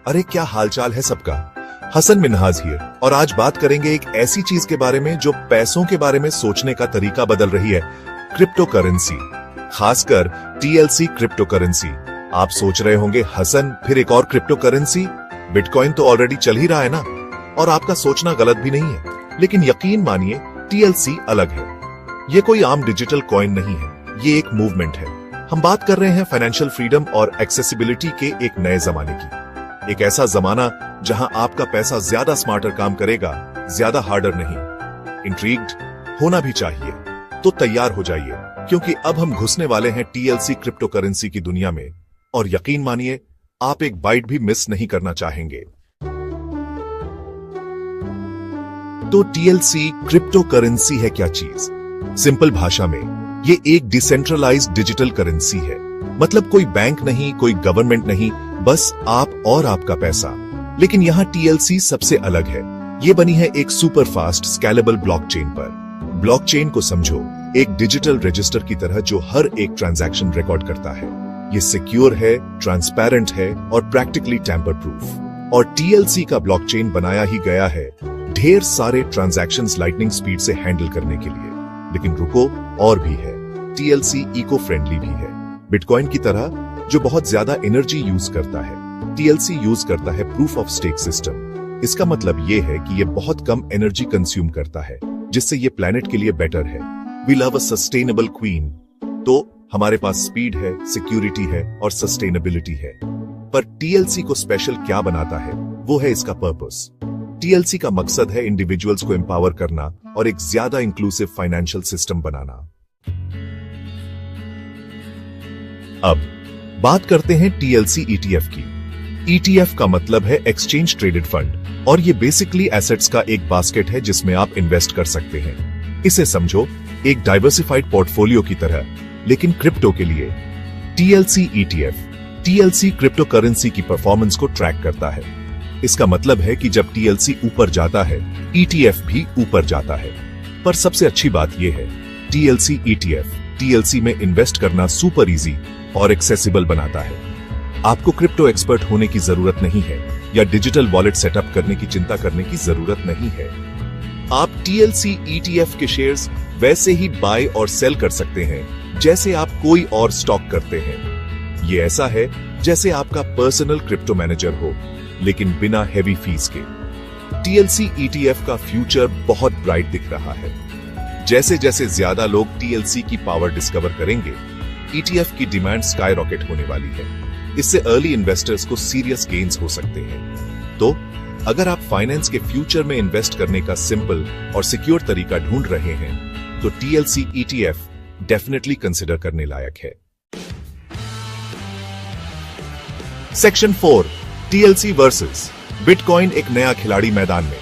अरे क्या हालचाल है सबका। हसन मिन्हाज हियर और आज बात करेंगे एक ऐसी चीज के बारे में जो पैसों के बारे में सोचने का तरीका बदल रही है, क्रिप्टो करेंसी, खासकर टीएलसी क्रिप्टो करेंसी। आप सोच रहे होंगे हसन फिर एक और क्रिप्टो करेंसी, बिटकॉइन तो ऑलरेडी चल ही रहा है ना। और आपका सोचना गलत भी नहीं है, लेकिन यकीन मानिए टीएलसी अलग है। ये कोई आम डिजिटल कॉइन नहीं है, ये एक मूवमेंट है। हम बात कर रहे हैं फाइनेंशियल फ्रीडम और एक्सेसिबिलिटी के एक नए जमाने की। एक ऐसा जमाना जहां आपका पैसा ज्यादा स्मार्टर काम करेगा, ज्यादा हार्डर नहीं। इंट्रीग्ड होना भी चाहिए तो तैयार हो जाइए, क्योंकि अब हम घुसने वाले हैं टीएलसी क्रिप्टो करेंसी की दुनिया में। और यकीन मानिए आप एक बाइट भी मिस नहीं करना चाहेंगे। तो टीएलसी क्रिप्टो करेंसी है क्या चीज? सिंपल भाषा में ये एक डिसेंट्रलाइज्ड डिजिटल करेंसी है। मतलब कोई बैंक नहीं, कोई गवर्नमेंट नहीं, बस आप और आपका पैसा। लेकिन यहां टीएलसी सबसे अलग है। ये बनी है एक सुपर फास्ट स्केलेबल ब्लॉकचेन पर। ब्लॉकचेन को समझो एक डिजिटल रजिस्टर की तरह जो हर एक ट्रांजैक्शन रिकॉर्ड करता है। ये सिक्योर है, ट्रांसपेरेंट है और प्रैक्टिकली टैंपर प्रूफ। और टीएलसी का ब्लॉकचेन बनाया ही गया है ढेर सारे ट्रांजैक्शंस लाइटनिंग स्पीड से हैंडल करने के लिए। लेकिन रुको, और भी है। टीएलसी इको फ्रेंडली भी है। बिटकॉइन की तरह जो बहुत ज्यादा एनर्जी यूज करता है, टीएलसी यूज करता है प्रूफ ऑफ स्टेक सिस्टम। इसका मतलब ये है कि ये बहुत कम एनर्जी कंज्यूम करता है, जिससे ये प्लेनेट के लिए बेटर है। We love a sustainable queen. तो हमारे पास स्पीड है, सिक्योरिटी है और सस्टेनेबिलिटी है। पर टीएलसी को स्पेशल क्या बनाता है, वो है इसका पर्पस। टीएलसी का मकसद है इंडिविजुअल्स को एम्पावर करना और एक ज्यादा इंक्लूसिव फाइनेंशियल सिस्टम बनाना। अब बात करते हैं टीएलसी ईटीएफ की। ईटीएफ का मतलब है एक्सचेंज ट्रेडेड फंड, और ये बेसिकली एसेट्स का एक बास्केट है जिसमें आप इन्वेस्ट कर सकते हैं। इसे समझो एक डाइवर्सिफाइड पोर्टफोलियो की तरह, लेकिन क्रिप्टो के लिए। TLC ETF TLC crypto currency की परफॉर्मेंस को ट्रैक करता है। इसका मतलब है कि जब टीएलसी ऊपर जाता है, ईटीएफ भी ऊपर जाता है। पर सबसे अच्छी बात यह है, टीएलसी ईटीएफ टीएलसी में इन्वेस्ट करना सुपर इजी और एक्सेसिबल बनाता है। आपको क्रिप्टो एक्सपर्ट होने की जरूरत नहीं है या डिजिटल वॉलेट सेटअप करने की चिंता करने की जरूरत नहीं है। आप टीएलसी ईटीएफ के शेयर्स वैसे ही बाय और सेल कर सकते हैं जैसे आप कोई और स्टॉक करते हैं। ये ऐसा है जैसे आपका पर्सनल क्रिप्टो मैनेजर हो, लेकिन बिना हेवी फीस के। टीएलसी ईटीएफ का फ्यूचर बहुत ब्राइट दिख रहा है। जैसे जैसे ज्यादा लोग टीएलसी की पावर डिस्कवर करेंगे, ईटीएफ की डिमांड स्काई रॉकेट होने वाली है। इससे अर्ली इन्वेस्टर्स को सीरियस गेन्स हो सकते हैं। तो अगर आप फाइनेंस के फ्यूचर में इन्वेस्ट करने का सिंपल और सिक्योर तरीका ढूंढ रहे हैं, तो टीएलसी ईटीएफ डेफिनेटली कंसिडर करने लायक है। सेक्शन 4, टीएलसी वर्सेस बिटकॉइन, एक नया खिलाड़ी मैदान में।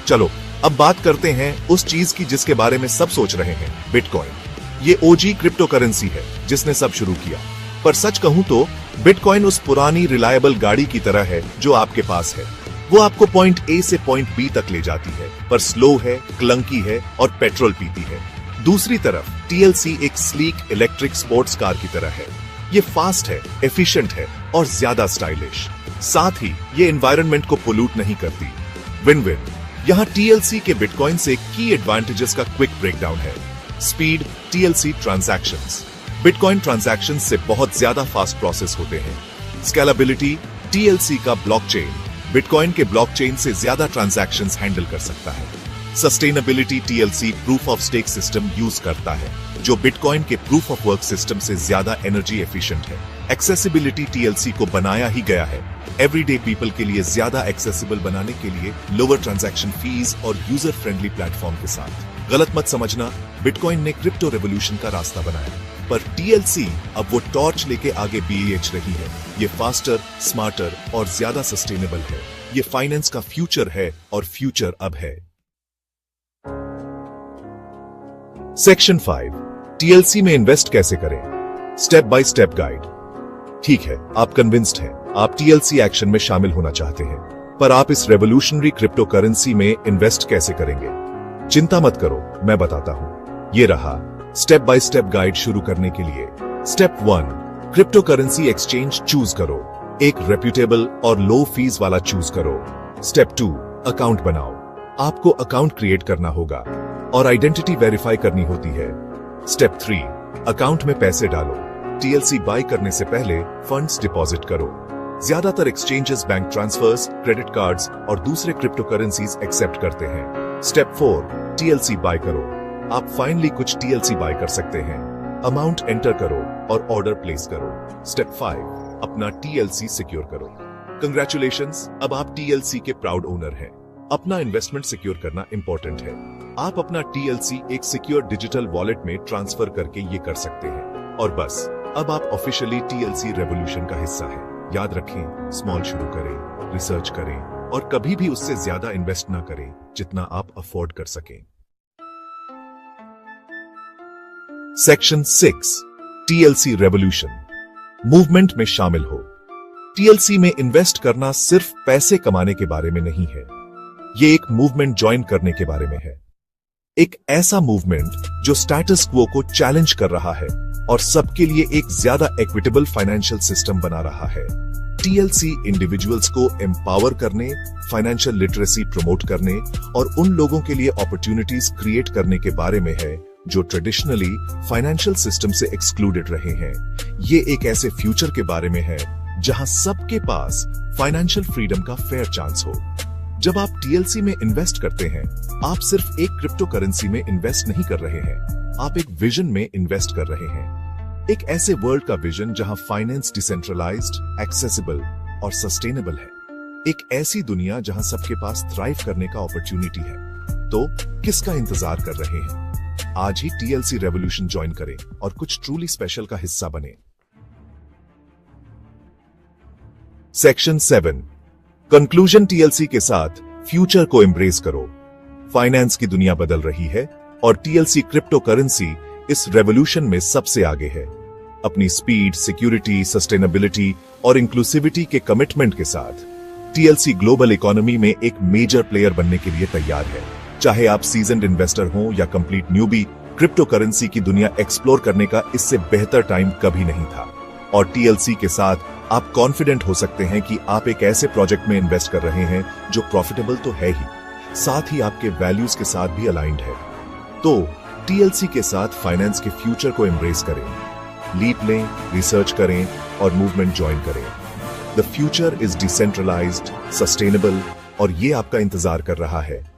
चलो अब बात करते हैं उस चीज की जिसके बारे में सब सोच रहे हैं, बिटकॉइन। ये ओजी क्रिप्टो करेंसी है जिसने सब शुरू किया। पर सच कहूं तो बिटकॉइन उस पुरानी रिलायबल गाड़ी की तरह है जो आपके पास है। वो आपको पॉइंट ए से पॉइंट बी तक ले जाती है, पर स्लो है, क्लंकी है और पेट्रोल पीती है। दूसरी तरफ टीएलसी एक स्लीक इलेक्ट्रिक स्पोर्ट्स कार की तरह है। ये फास्ट है, एफिशिएंट है और ज्यादा स्टाइलिश। साथ ही ये एनवायरनमेंट को पोल्यूट नहीं करती। Win win. यहाँ टीएलसी के बिटकॉइन से की एडवांटेजेस का क्विक ब्रेकडाउन है। Speed, TLC transactions bitcoin transactions से बहुत ज्यादा फास्ट प्रोसेस होते हैं। स्केलेबिलिटी, टीएलसी का ब्लॉकचेन बिटकॉइन के ब्लॉकचेन से ज्यादा ट्रांजैक्शंस हैंडल कर सकता है। Sustainability, TLC proof of stake system use करता है जो बिटकॉइन के प्रूफ ऑफ वर्क सिस्टम से ज्यादा एनर्जी एफिशिएंट है। एक्सेसिबिलिटी, टीएलसी को बनाया ही गया है एवरीडे पीपल के लिए ज्यादा एक्सेसिबल बनाने के लिए, लोअर ट्रांजैक्शन फीस और यूजर फ्रेंडली प्लेटफॉर्म के साथ। गलत मत समझना, बिटकॉइन ने क्रिप्टो रेवोल्यूशन का रास्ता बनाया, पर टीएलसी अब वो टॉर्च लेके आगे बीएच रही है। ये फास्टर, स्मार्टर और ज्यादा सस्टेनेबल है। ये फाइनेंस का फ्यूचर है और फ्यूचर अब है। सेक्शन 5, टीएलसी में इन्वेस्ट कैसे करें, स्टेप बाय स्टेप गाइड। ठीक है, आप कन्विंस्ड हैं, आप टीएलसी एक्शन में शामिल होना चाहते हैं, पर आप इस रेवोल्यूशनरी क्रिप्टो करेंसी में इन्वेस्ट कैसे करेंगे? चिंता मत करो, मैं बताता हूं। ये रहा स्टेप बाय स्टेप गाइड शुरू करने के लिए। Step 1, crypto currency exchange choose करो। एक रेप्यूटेबल और लो फीस वाला चूज करो। स्टेप 2, अकाउंट बनाओ। आपको अकाउंट क्रिएट करना होगा और आइडेंटिटी वेरीफाई करनी होती है। स्टेप 3, अकाउंट में पैसे डालो। टीएलसी बाय करने से पहले फंड्स डिपॉजिट करो। ज्यादातर exchanges bank transfers, credit cards और दूसरे क्रिप्टो करेंसीज एक्सेप्ट करते हैं। स्टेप 4, टीएलसी बाय करो। आप फाइनली कुछ टीएलसी बाय कर सकते हैं। अमाउंट एंटर करो और ऑर्डर प्लेस करो। स्टेप 5, अपना टीएलसी सिक्योर करो। कंग्रेचुलेशंस, अब आप टीएलसी के प्राउड ओनर हैं। अपना इन्वेस्टमेंट सिक्योर करना इंपॉर्टेंट है। आप अपना टीएलसी एक सिक्योर डिजिटल वॉलेट में ट्रांसफर करके ये कर सकते हैं और बस अब आप ऑफिशियली टीएलसी रेवोल्यूशन का हिस्सा हैं। याद रखें, स्मॉल शुरू करें, रिसर्च करें और कभी भी उससे ज्यादा इन्वेस्ट ना करें जितना आप अफोर्ड कर सकें। Section 6, TLC revolution. मूवमेंट में शामिल हो। टीएलसी में इन्वेस्ट करना सिर्फ पैसे कमाने के बारे में नहीं है, ये एक मूवमेंट ज्वाइन करने के बारे में है। एक ऐसा मूवमेंट जो स्टेटस क्वो को चैलेंज कर रहा है और सबके लिए एक ज्यादा इक्विटेबल फाइनेंशियल सिस्टम बना रहा है। टीएलसी इंडिविजुअल्स को एम्पावर करने, फाइनेंशियल लिटरेसी प्रमोट करने और उन लोगों के लिए अपॉर्चुनिटीज क्रिएट करने के बारे में है जो ट्रेडिशनली फाइनेंशियल सिस्टम से एक्सक्लूडेड रहे हैं। ये एक ऐसे फ्यूचर के बारे में है जहां सबके पास फाइनेंशियल फ्रीडम का फेयर चांस हो। जब आप टीएलसी में इन्वेस्ट करते हैं, आप सिर्फ एक क्रिप्टो करेंसी में इन्वेस्ट नहीं कर रहे हैं, आप एक विजन में इन्वेस्ट कर रहे हैं। एक ऐसे वर्ल्ड का विजन जहां फाइनेंस डिसेंट्रलाइज्ड, एक्सेसिबल और सस्टेनेबल है। एक ऐसी दुनिया जहां सबके पास थ्राइव करने का अपॉर्चुनिटी है। तो किसका इंतजार कर रहे हैं? आज ही टीएलसी रेवोल्यूशन ज्वाइन करें और कुछ ट्रूली स्पेशल का हिस्सा बने। Section 7, conclusion. टीएलसी के साथ फ्यूचर को एम्ब्रेस करो। फाइनेंस की दुनिया बदल रही है और टीएलसी क्रिप्टो करेंसी इस रेवोल्यूशन में सबसे आगे है। अपनी स्पीड, सिक्योरिटी, सस्टेनेबिलिटी और इंक्लूसिविटी के कमिटमेंट के साथ टीएलसी ग्लोबल इकोनॉमी में एक मेजर प्लेयर बनने के लिए तैयार है। चाहे आप सीजन्ड इन्वेस्टर हो या कंप्लीट न्यूबी, क्रिप्टो करेंसी की दुनिया एक्सप्लोर करने का इससे बेहतर टाइम कभी नहीं था। और टीएलसी के साथ आप कॉन्फिडेंट हो सकते हैं कि आप एक ऐसे प्रोजेक्ट में इन्वेस्ट कर रहे हैं जो प्रॉफिटेबल तो है ही, साथ ही आपके वैल्यूज के साथ भी अलाइंड है। तो टीएलसी के साथ फाइनेंस के फ्यूचर को एम्ब्रेस करें, लीप लें, रिसर्च करें और मूवमेंट ज्वाइन करें। The future is decentralised, sustainable और ये आपका इंतजार कर रहा है।